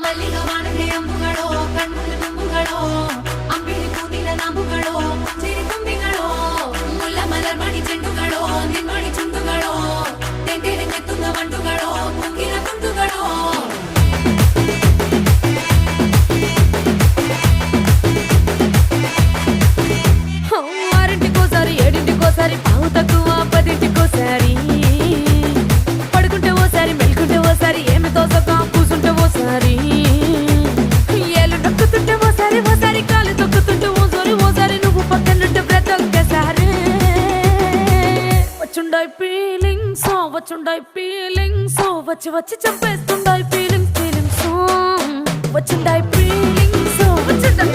ಮಲ್ಲಿಗ ವಾಣಗೆ ಅಂಬುಗಳೋ ಕಣ್ಣುಗಳ ತುಂಬುಗಳೋ ಅಂಬಿಳಿ ಕೂದಿನ ನಂಬುಗಳೋ ಚಿರಿ ತುಂಬಿಗಳೋ ಮುಲ್ಲ ಮಲರ್ ಮಣಿ ಚೆಂಡುಗಳೋ ನಿನ್ಮಣಿ ಚುಂಡುಗಳೋ ತೆಂಗೆರೆ ಕೆತ್ತುന്ന ಮಂಡುಗಳೋ ಕುಂಗಿನ ತುಂಡುಗಳೋ ఆరింటికోసారి ఏడింటికోసారి పావు తక్కువ పదింటికోసారి పడుకుంటే ఓసారి మెలుకుంటే ఓసారి ఏమి తోసక కూసుంటే ఓసారి ఏళ్ళు నొక్కుతుంటే ఓసారి ఓసారి కాలు తొక్కుతుంటే ఓసారి నువ్వు పక్కనుంటే ప్రతి ఒక్కసారి వచ్చుండాయి ఫీలింగ్స్ వచ్చి వచ్చి చంపేస్తుండాయి ఫీలింగ్స్ వచ్చిండాయి ఫీలింగ్స్ వచ్చిండాయి